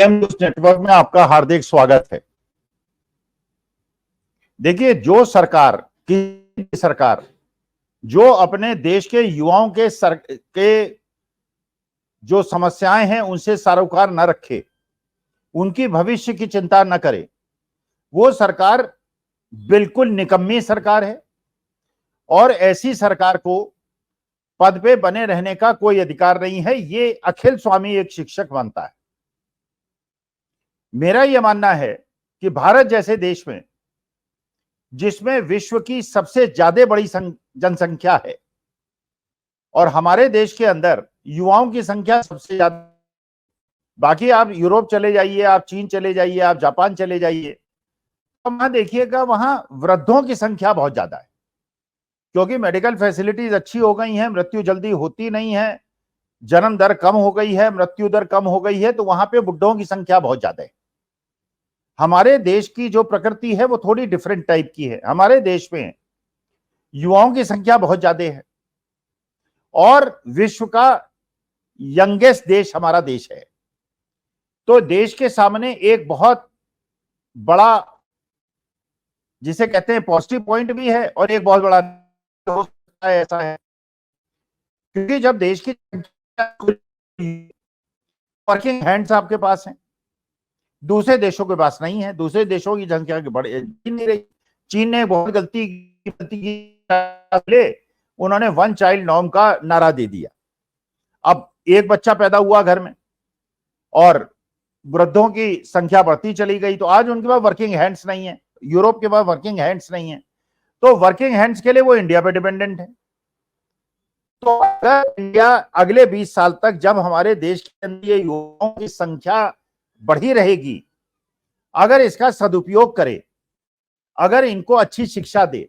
News network में आपका हार्दिक स्वागत है। देखिए, जो सरकार की सरकार जो अपने देश के युवाओं के जो समस्याएं हैं उनसे सरोकार न रखे, उनकी भविष्य की चिंता न करे, वो सरकार बिल्कुल निकम्मी सरकार है। और ऐसी सरकार को पद पे बने रहने का कोई अधिकार नहीं है। ये अखिल स्वामी एक शिक्षक मानता है। मेरा यह मानना है कि भारत जैसे देश में, जिसमें विश्व की सबसे ज्यादा बड़ी जनसंख्या है और हमारे देश के अंदर युवाओं की संख्या सबसे ज्यादा, बाकी आप यूरोप चले जाइए, आप चीन चले जाइए, आप जापान चले जाइए, तो वहां देखिएगा वहां वृद्धों की संख्या बहुत ज्यादा है, क्योंकि मेडिकल फैसिलिटीज अच्छी हो गई हैं, मृत्यु जल्दी होती नहीं है, जन्म दर कम हो गई है, मृत्यु दर कम हो गई है, तो वहां पे बुढ़ों की संख्या बहुत ज्यादा है। हमारे देश की जो प्रकृति है वो थोड़ी डिफरेंट टाइप की है। हमारे देश में युवाओं की संख्या बहुत ज्यादा है और विश्व का यंगेस्ट देश हमारा देश है। तो देश के सामने एक बहुत बड़ा, जिसे कहते हैं पॉजिटिव पॉइंट भी है और एक बहुत बड़ा हो सकता है, ऐसा है क्योंकि जब देश की वर्किंग हैंड्स आपके पास हैं, दूसरे देशों के पास नहीं है। दूसरे देशों की जनसंख्या बढ़ नहीं रही। चीन ने बहुत गलती की, उन्होंने वन चाइल्ड नॉर्म का नारा दे दिया। अब एक बच्चा पैदा हुआ घर में और वृद्धों की संख्या बढ़ती चली गई, तो आज उनके पास वर्किंग हैंड्स नहीं है। यूरोप के पास वर्किंग हैंड्स नहीं है, तो वर्किंग हैंड्स के लिए वो इंडिया पे डिपेंडेंट है। तो अगर इंडिया अगले 20 साल तक, जब हमारे देश के अंदर ये युवाओं की संख्या बढ़ी रहेगी, अगर इसका सदुपयोग करे, अगर इनको अच्छी शिक्षा दे,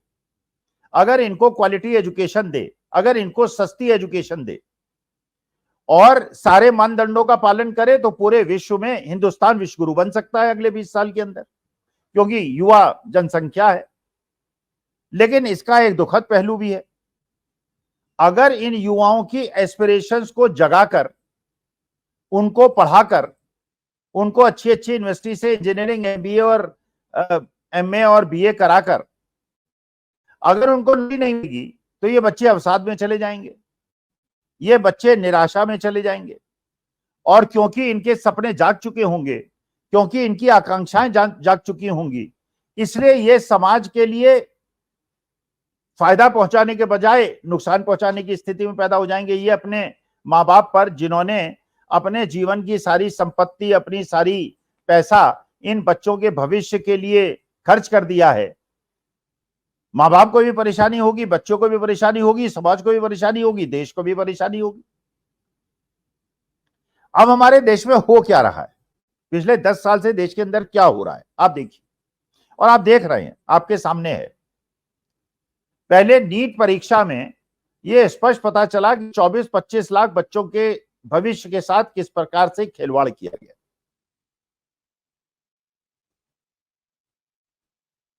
अगर इनको क्वालिटी एजुकेशन दे, अगर इनको सस्ती एजुकेशन दे और सारे मानदंडों का पालन करे, तो पूरे विश्व में हिंदुस्तान विश्व गुरु बन सकता है अगले 20 साल के अंदर, क्योंकि युवा जनसंख्या है। लेकिन इसका एक दुखद पहलू भी है। अगर इन युवाओं की एस्पिरेशंस को जगाकर, उनको पढ़ाकर, उनको अच्छी अच्छी यूनिवर्सिटी से इंजीनियरिंग, एमबीए और एमए और बीए कराकर अगर उनको नौकरी नहीं मिलेगी, तो ये बच्चे अवसाद में चले जाएंगे, ये बच्चे निराशा में चले जाएंगे। और क्योंकि इनके सपने जाग चुके होंगे, क्योंकि इनकी आकांक्षाएं जाग चुकी होंगी, इसलिए ये समाज के लिए फायदा पहुंचाने के बजाय नुकसान पहुंचाने की स्थिति में पैदा हो जाएंगे। ये अपने माँ बाप पर, जिन्होंने अपने जीवन की सारी संपत्ति, अपनी सारी पैसा इन बच्चों के भविष्य के लिए खर्च कर दिया है, माँ बाप को भी परेशानी होगी, बच्चों को भी परेशानी होगी, समाज को भी परेशानी होगी, देश को भी परेशानी होगी। अब हमारे देश में हो क्या रहा है, पिछले 10 साल से देश के अंदर क्या हो रहा है, आप देखिए, और आप देख रहे हैं, आपके सामने है। पहले नीट परीक्षा में यह स्पष्ट पता चला कि 24-25 लाख बच्चों के भविष्य के साथ किस प्रकार से खिलवाड़ किया गया।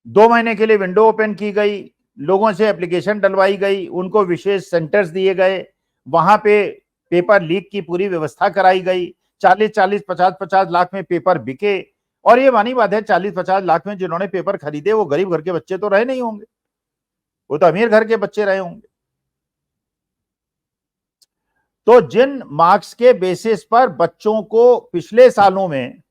2 महीने के लिए विंडो ओपन की गई, लोगों से एप्लीकेशन डलवाई गई, उनको विशेष सेंटर्स दिए गए, वहां पे पेपर लीक की पूरी व्यवस्था कराई गई। 40-40, 50-50 लाख में पेपर बिके। और ये मानी बात है, 40-50 लाख में जिन्होंने पेपर खरीदे वो गरीब घर के बच्चे तो रहे नहीं होंगे, वो तो अमीर घर के बच्चे रहे होंगे। तो जिन मार्क्स के बेसिस पर बच्चों को पिछले सालों में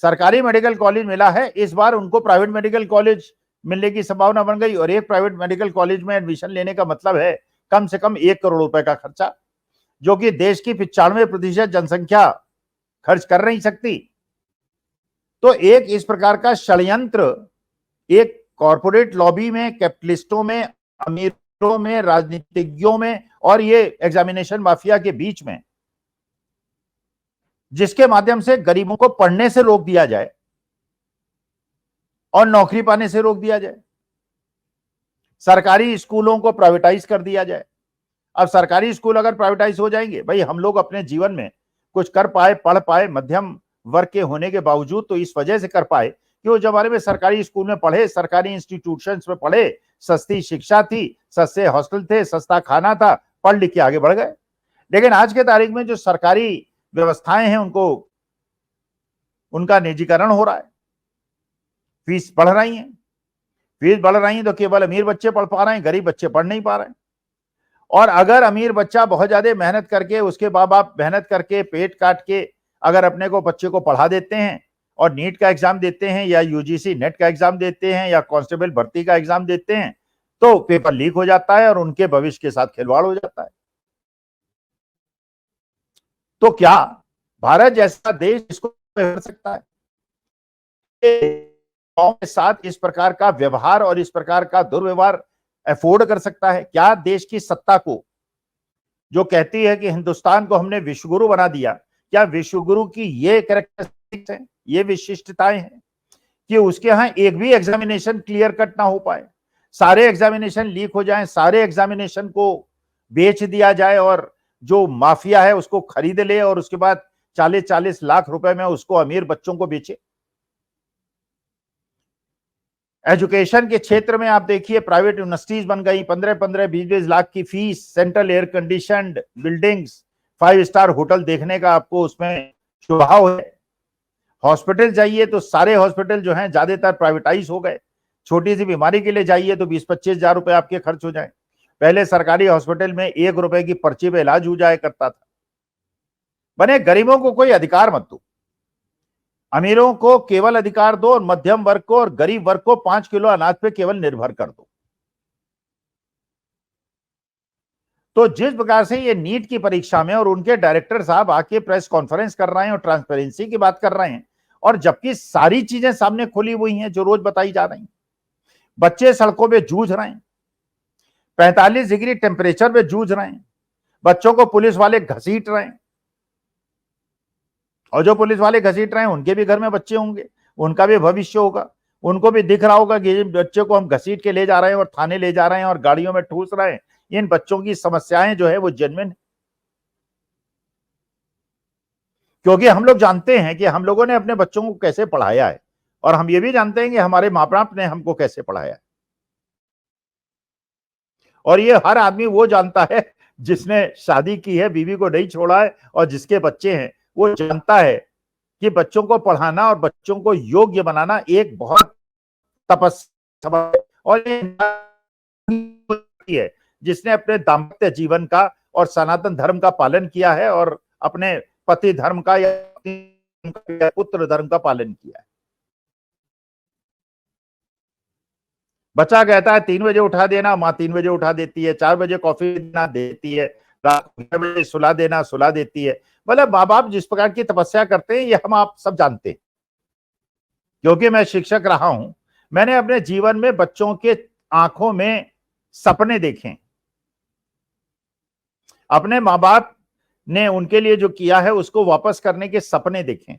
सरकारी मेडिकल कॉलेज मिला है, इस बार उनको प्राइवेट मेडिकल कॉलेज मिलने की संभावना बन गई। और एक प्राइवेट मेडिकल कॉलेज में एडमिशन लेने का मतलब है कम से कम 1 करोड़ रुपए का खर्चा, जो कि देश की 95% जनसंख्या खर्च कर नहीं सकती। तो एक इस प्रकार का षड्यंत्र, एक कॉर्पोरेट लॉबी में, कैपिटलिस्टों में, अमीरों में, राजनीतिज्ञों में और ये एग्जामिनेशन माफिया के बीच में, जिसके माध्यम से गरीबों को पढ़ने से रोक दिया जाए और नौकरी पाने से रोक दिया जाए, सरकारी स्कूलों को प्राइवेटाइज कर दिया जाए। अब सरकारी स्कूल अगर प्राइवेटाइज हो जाएंगे, भाई हम लोग अपने जीवन में कुछ कर पाए, पढ़ पाए, मध्यम वर्ग के होने के बावजूद तो इस वजह से कर पाए कि वो जमाने में सरकारी स्कूल में पढ़े, सरकारी इंस्टीट्यूशंस में पढ़े, सस्ती शिक्षा थी, सस्ते हॉस्टल थे, सस्ता खाना था, पढ़ लिख के आगे बढ़ गए। लेकिन आज के तारीख में जो सरकारी व्यवस्थाएं हैं उनको उनका निजीकरण हो रहा है, फीस बढ़ रही है। फीस बढ़ रही है तो केवल अमीर बच्चे पढ़ पा रहे हैं, गरीब बच्चे पढ़ नहीं पा रहे हैं। और अगर अमीर बच्चा बहुत ज्यादा मेहनत करके, उसके माँ बाप मेहनत करके पेट काट के अगर अपने को बच्चे को पढ़ा देते हैं और नीट का एग्जाम देते हैं या यूजीसी नेट का एग्जाम देते हैं या कांस्टेबल भर्ती का एग्जाम देते हैं, तो पेपर लीक हो जाता है और उनके भविष्य के साथ खिलवाड़ हो जाता है। तो क्या भारत जैसा देश इसको कर सकता है? के साथ इस प्रकार का व्यवहार और इस प्रकार का दुर्व्यवहार अफोर्ड कर सकता है? क्या देश की सत्ता को, जो कहती है कि हिंदुस्तान को हमने विश्वगुरु बना दिया, क्या विश्वगुरु की ये कैरेक्टरिस्टिक्स है, ये विशिष्टताएं हैं कि उसके यहां एक भी एग्जामिनेशन क्लियर कट ना हो पाए, सारे एग्जामिनेशन लीक हो जाएं, सारे एग्जामिनेशन को बेच दिया जाए और जो माफिया है उसको खरीद ले और उसके बाद 40-40 लाख रुपए में उसको अमीर बच्चों को बेचे? एजुकेशन के क्षेत्र में आप देखिए प्राइवेट यूनिवर्सिटीज बन गई, 15-15, 20-20 लाख की fees, central air conditioned buildings, 5 star hotel देखने का आपको उसमें स्वभाव है। हॉस्पिटल जाइए तो सारे हॉस्पिटल जो हैं ज्यादातर प्राइवेटाइज हो गए। छोटी सी बीमारी के लिए जाइए तो 20-25 हजार रुपए आपके खर्च हो जाए। पहले सरकारी हॉस्पिटल में 1 रुपए की पर्ची पे इलाज हो जाया करता था। बने गरीबों को कोई अधिकार मत दो, अमीरों को केवल अधिकार दो और मध्यम वर्ग को और गरीब वर्ग को 5 किलो अनाज पे केवल निर्भर कर दो। तो जिस प्रकार से ये नीट की परीक्षा में और उनके डायरेक्टर साहब आके प्रेस कॉन्फ्रेंस कर रहे हैं और ट्रांसपेरेंसी की बात कर रहे हैं, और जबकि सारी चीजें सामने खुली हुई हैं जो रोज बताई जा रही हैं, बच्चे सड़कों पे जूझ रहे हैं, 45 डिग्री टेम्परेचर पे जूझ रहे हैं, बच्चों को पुलिस वाले घसीट रहे हैं, और जो पुलिस वाले घसीट रहे हैं उनके भी घर में बच्चे होंगे, उनका भी भविष्य होगा, उनको भी दिख रहा होगा कि बच्चे को हम घसीट के ले जा रहे हैं और थाने ले जा रहे हैं और गाड़ियों में ठूस रहे हैं। इन बच्चों की समस्याएं जो है वो जेन्युइन है, क्योंकि हम लोग जानते हैं कि हम लोगों ने अपने बच्चों को कैसे पढ़ाया है और हम ये भी जानते हैं कि हमारे माँ बाप ने हमको कैसे पढ़ाया है। और ये हर आदमी वो जानता है जिसने शादी की है, बीवी को नहीं छोड़ा है और जिसके बच्चे हैं, वो जानता है कि बच्चों को पढ़ाना और बच्चों को योग्य बनाना एक बहुत तपस्या है। और ये है जिसने अपने दाम्पत्य जीवन का और सनातन धर्म का पालन किया है और अपने पति धर्म का या पुत्र धर्म का पालन किया है। बच्चा कहता है 3 बजे उठा देना, माँ 3 बजे उठा देती है, 4 बजे कॉफी देना देती है, रात को 11 बजे सुला देना सुला देती है। मतलब माँ बाप जिस प्रकार की तपस्या करते हैं ये हम आप सब जानते हैं, क्योंकि मैं शिक्षक रहा हूं। मैंने अपने जीवन में बच्चों के आंखों में सपने देखे, अपने माँ बाप ने उनके लिए जो किया है उसको वापस करने के सपने देखे।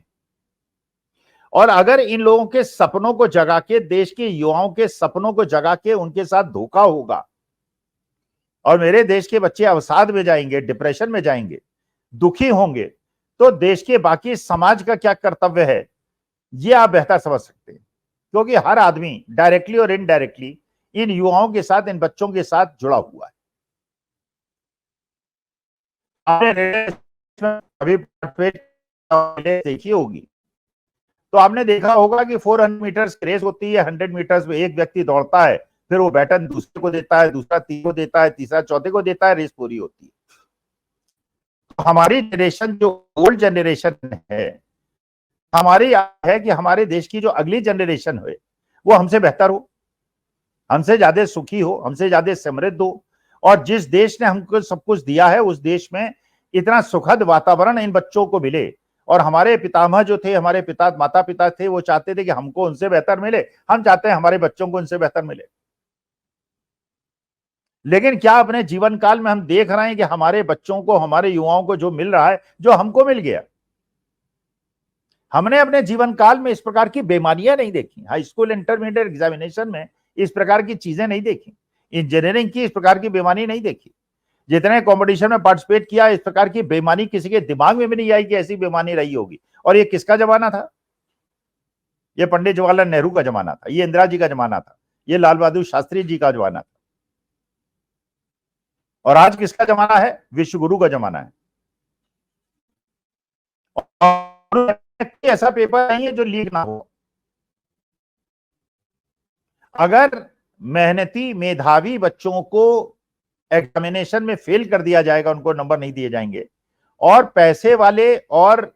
और अगर इन लोगों के सपनों को जगा के, देश के युवाओं के सपनों को जगा के उनके साथ धोखा होगा और मेरे देश के बच्चे अवसाद में जाएंगे, डिप्रेशन में जाएंगे, दुखी होंगे, तो देश के बाकी समाज का क्या कर्तव्य है ये आप बेहतर समझ सकते हैं, क्योंकि हर आदमी डायरेक्टली और इनडायरेक्टली इन युवाओं के साथ, इन बच्चों के साथ जुड़ा हुआ है। आपने अभी देखी होगी तो आपने देखा होगा कि 400 मीटर्स रेस होती है, 100 मीटर्स में एक व्यक्ति दौड़ता है, फिर वो बैटन दूसरे को देता है, दूसरा तीसरे को देता है, तीसरा चौथे को देता है, रेस पूरी होती है। तो हमारी जनरेशन जो ओल्ड जनरेशन है, हमारी है कि हमारे देश की जो अगली जनरेशन है वो हमसे बेहतर हो, हमसे ज्यादा सुखी हो, हमसे ज्यादा समृद्ध हो। और जिस देश ने हमको सब कुछ दिया है उस देश में इतना सुखद वातावरण इन बच्चों को मिले। और हमारे पितामह जो थे, हमारे पिता माता पिता थे, वो चाहते थे कि हमको उनसे बेहतर मिले, हम चाहते हैं हमारे बच्चों को उनसे बेहतर मिले। लेकिन क्या अपने जीवन काल में हम देख रहे हैं कि हमारे बच्चों को, हमारे युवाओं को जो मिल रहा है, जो हमको मिल गया? हमने अपने जीवन काल में इस प्रकार की बेमानियां नहीं देखी, हाई स्कूल इंटरमीडिएट एग्जामिनेशन में इस प्रकार की चीजें नहीं देखी, इंजीनियरिंग की इस प्रकार की बेमानी नहीं देखी, जितने कंपटीशन में पार्टिसिपेट किया इस प्रकार की बेमानी किसी के दिमाग में भी नहीं आई कि ऐसी बेमानी रही होगी। और ये किसका जमाना था? ये पंडित जवाहरलाल नेहरू का जमाना था, ये इंदिरा जी का जमाना था, ये लाल बहादुर शास्त्री जी का जमाना था। और आज किसका जमाना है? विश्व गुरु का जमाना है। और ऐसा पेपर नहीं है जो लीक ना हो। अगर मेहनती मेधावी बच्चों को एग्जामिनेशन में फेल कर दिया जाएगा, उनको नंबर नहीं दिए जाएंगे, और पैसे वाले और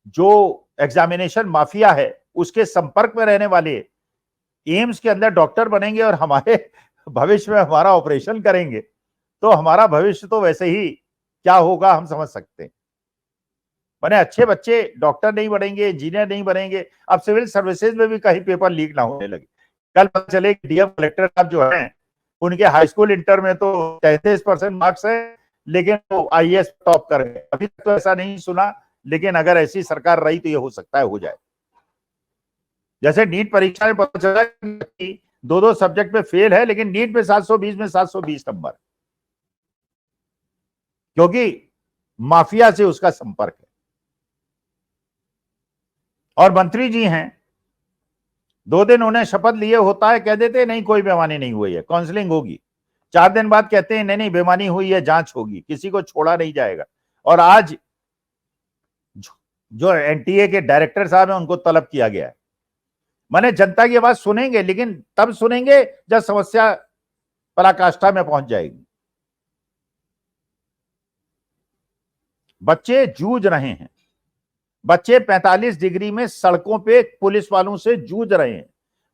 जो एग्जामिनेशन माफिया है उसके संपर्क में रहने वाले एम्स के अंदर डॉक्टर बनेंगे और हमारे भविष्य में हमारा ऑपरेशन करेंगे, तो हमारा भविष्य तो वैसे ही क्या होगा हम समझ सकते हैं। बने अच्छे बच्चे डॉक्टर नहीं बनेंगे, इंजीनियर नहीं बनेंगे। अब सिविल सर्विसेज में भी कहीं पेपर लीक ना होने लगे। कल पता चले डीएम कलेक्टर साहब जो हैं उनके हाई स्कूल इंटर में तो 33% मार्क्स है, लेकिन वो आईएएस टॉप कर गए। अभी तक तो ऐसा नहीं सुना, लेकिन अगर ऐसी सरकार रही तो ये हो सकता है हो जाए। जैसे नीट परीक्षा में पता चला कि दो सब्जेक्ट में फेल है, लेकिन नीट में 720 में 720 नंबर, क्योंकि माफिया से उसका संपर्क है। और मंत्री जी हैं, 2 दिन उन्हें शपथ लिए होता है, कह देते नहीं कोई बेईमानी नहीं हुई है, काउंसलिंग होगी। 4 दिन बाद कहते हैं नहीं नहीं बेईमानी हुई है, जांच होगी, किसी को छोड़ा नहीं जाएगा। और आज जो एनटीए के डायरेक्टर साहब हैं उनको तलब किया गया है। माने जनता की आवाज सुनेंगे, लेकिन तब सुनेंगे जब समस्या पराकाष्ठा में पहुंच जाएगी। बच्चे जूझ रहे हैं, बच्चे 45 डिग्री में सड़कों पे पुलिस वालों से जूझ रहे हैं,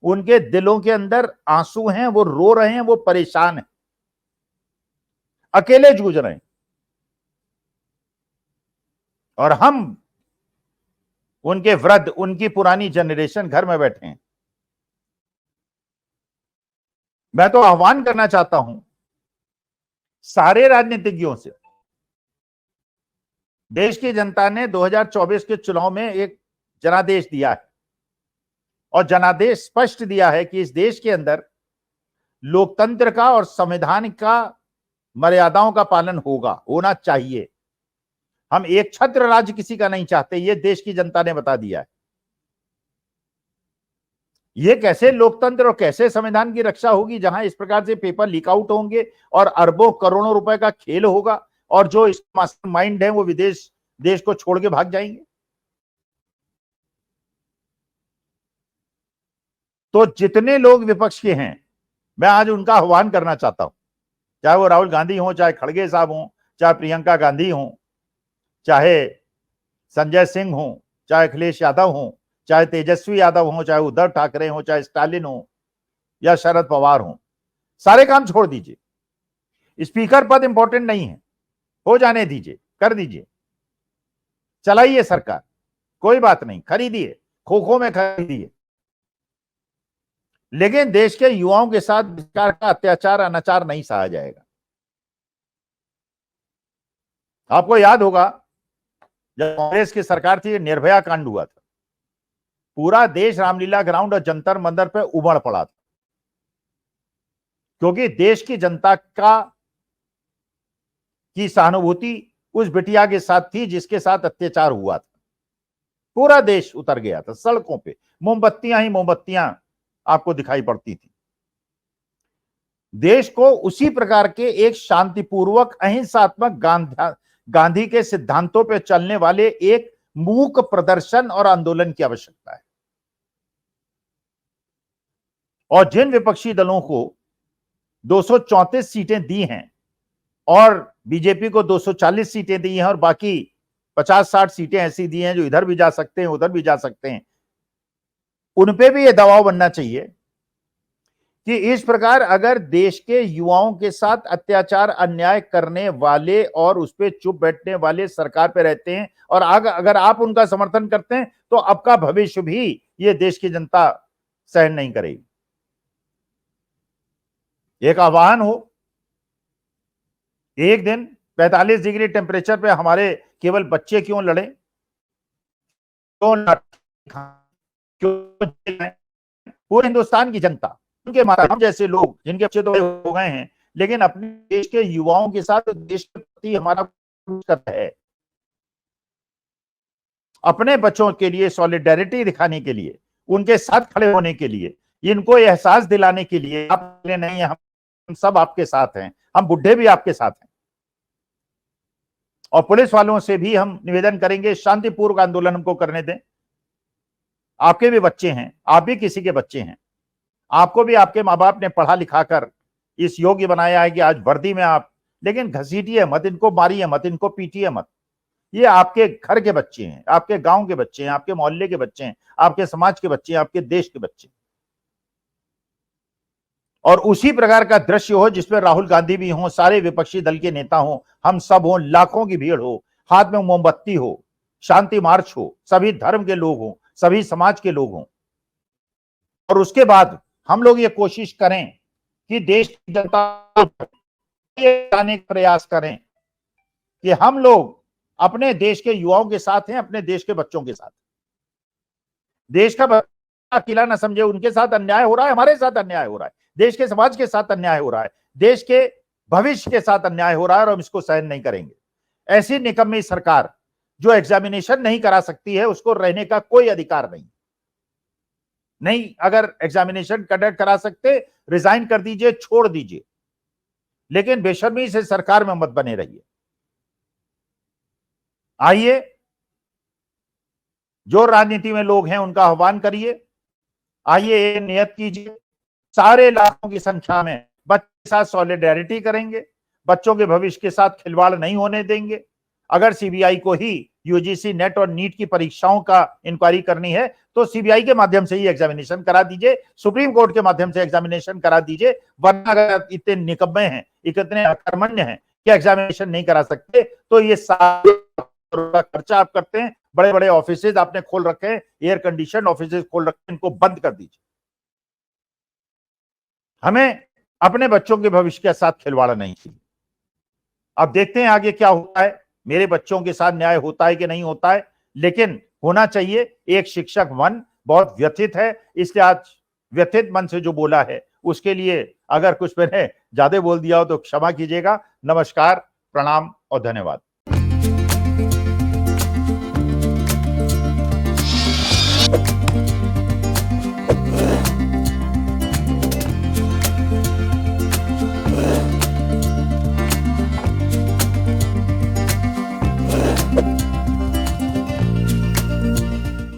उनके दिलों के अंदर आंसू हैं, वो रो रहे हैं, वो परेशान हैं, अकेले जूझ रहे हैं। और हम उनके वृद्ध, उनकी पुरानी जनरेशन घर में बैठे हैं। मैं तो आह्वान करना चाहता हूं सारे राजनीतिज्ञों से। देश की जनता ने 2024 के चुनाव में एक जनादेश दिया है, और जनादेश स्पष्ट दिया है कि इस देश के अंदर लोकतंत्र का और संविधान का मर्यादाओं का पालन होगा, होना चाहिए। हम एक छत्र राज्य किसी का नहीं चाहते, ये देश की जनता ने बता दिया है। ये कैसे लोकतंत्र और कैसे संविधान की रक्षा होगी जहां इस प्रकार से पेपर लीक आउट होंगे और अरबों करोड़ों रुपए का खेल होगा, और जो इस मास्टरमाइंड है वो विदेश देश को छोड़ के भाग जाएंगे। तो जितने लोग विपक्ष के हैं, मैं आज उनका आह्वान करना चाहता हूं, चाहे वो राहुल गांधी हो, चाहे खड़गे साहब हो, चाहे प्रियंका गांधी हो, चाहे संजय सिंह हो, चाहे अखिलेश यादव हो, चाहे तेजस्वी यादव हो, चाहे उद्धव ठाकरे हो, चाहे स्टालिन हो या शरद पवार हो, सारे काम छोड़ दीजिए। स्पीकर पद इंपॉर्टेंट नहीं है, हो जाने दीजिए, कर दीजिए, चलाइए सरकार, कोई बात नहीं, खरीदिए, खो में खरीदिए, लेकिन देश के युवाओं के साथ सरकार का अत्याचार अनाचार नहीं सहा जाएगा। आपको याद होगा जब कांग्रेस की सरकार थी, निर्भया कांड हुआ था, पूरा देश रामलीला ग्राउंड और जंतर मंदिर पे उमड़ पड़ा था, क्योंकि देश की जनता की सहानुभूति उस बिटिया के साथ थी जिसके साथ अत्याचार हुआ था। पूरा देश उतर गया था सड़कों पे, मोमबत्तियां ही मोमबत्तियां आपको दिखाई पड़ती थी। देश को उसी प्रकार के एक शांतिपूर्वक अहिंसात्मक गांधी के सिद्धांतों पे चलने वाले एक मूक प्रदर्शन और आंदोलन की आवश्यकता है। और जिन विपक्षी दलों को 234 सीटें दी हैं और बीजेपी को 240 सीटें दी हैं और बाकी 50-60 सीटें ऐसी दी हैं जो इधर भी जा सकते हैं उधर भी जा सकते हैं, उन पे भी यह दबाव बनना चाहिए कि इस प्रकार अगर देश के युवाओं के साथ अत्याचार अन्याय करने वाले और उस पर चुप बैठने वाले सरकार पे रहते हैं और अगर आप उनका समर्थन करते हैं तो आपका भविष्य भी ये देश की जनता सहन नहीं करेगी। एक आह्वान हो, एक दिन 45 डिग्री टेम्परेचर पे हमारे केवल बच्चे क्यों लड़े, पूरे हिंदुस्तान की जनता, उनके माता हम जैसे लोग जिनके बच्चे तो हो गए हैं, लेकिन अपने देश के युवाओं के साथ देश के प्रति हमारा है, अपने बच्चों के लिए सॉलिडेरिटी दिखाने के लिए, उनके साथ खड़े होने के लिए, इनको एहसास दिलाने के लिए आप नहीं, हम सब आपके साथ हैं, हम बुढ़े भी आपके साथ हैं। और पुलिस वालों से भी हम निवेदन करेंगे, शांतिपूर्वक आंदोलन हमको करने दें। आपके भी बच्चे हैं, आप भी किसी के बच्चे हैं, आपको भी आपके माँ बाप ने पढ़ा लिखा कर इस योग्य बनाया है कि आज वर्दी में आप, लेकिन घसीटिए मत, इनको मारिए मत, इनको पीटिए मत। ये आपके घर के बच्चे हैं, आपके गांव के बच्चे हैं, आपके मोहल्ले के बच्चे हैं, आपके समाज के बच्चे हैं, आपके देश के बच्चे। और उसी प्रकार का दृश्य हो जिसमें राहुल गांधी भी हो, सारे विपक्षी दल के नेता हो, हम सब हो, लाखों की भीड़ हो, हाथ में मोमबत्ती हो, शांति मार्च हो, सभी धर्म के लोग हो, सभी समाज के लोग हों। और उसके बाद हम लोग ये कोशिश करें कि देश की जनता जाने का प्रयास करें कि हम लोग अपने देश के युवाओं के साथ हैं, अपने देश के बच्चों के साथ। देश का बच्चा अकेला ना समझे, उनके साथ अन्याय हो रहा है, हमारे साथ अन्याय हो रहा है, देश के समाज के साथ अन्याय हो रहा है, देश के भविष्य के साथ अन्याय हो रहा है, और हम इसको सहन नहीं करेंगे। ऐसी निकम्मी सरकार जो एग्जामिनेशन नहीं करा सकती है, उसको रहने का कोई अधिकार नहीं। अगर एग्जामिनेशन कंडक्ट करा सकते, रिजाइन कर दीजिए, छोड़ दीजिए, लेकिन बेशर्मी से सरकार में मत बने रहिए। आइए, जो राजनीति में लोग हैं उनका आह्वान करिए, आइए नियत कीजिए, सारे लाखों की संख्या में बच्चों के साथ सॉलिडेरिटी करेंगे, बच्चों के भविष्य के साथ खिलवाड़ नहीं होने देंगे। अगर सीबीआई को ही यूजीसी नेट और नीट की परीक्षाओं का इंक्वायरी करनी है तो सीबीआई के माध्यम से ही एग्जामिनेशन करा दीजिए, सुप्रीम कोर्ट के माध्यम से एग्जामिनेशन करा दीजिए। वरना अगर इतने निकम्मे हैं, इतने अकर्मण्य हैं कि एग्जामिनेशन नहीं करा सकते, तो ये सारा खर्चा आप करते हैं, बड़े बड़े ऑफिसेज आपने खोल रखे हैं, एयर कंडीशन ऑफिसेज खोल रखे हैं, इनको बंद कर दीजिए। हमें अपने बच्चों के भविष्य के साथ खिलवाड़ नहीं चाहिए। अब देखते हैं आगे क्या होता है, मेरे बच्चों के साथ न्याय होता है कि नहीं होता है, लेकिन होना चाहिए। एक शिक्षक मन बहुत व्यथित है, इसलिए आज व्यथित मन से जो बोला है उसके लिए अगर कुछ मैंने ज्यादा बोल दिया हो तो क्षमा कीजिएगा। नमस्कार, प्रणाम और धन्यवाद।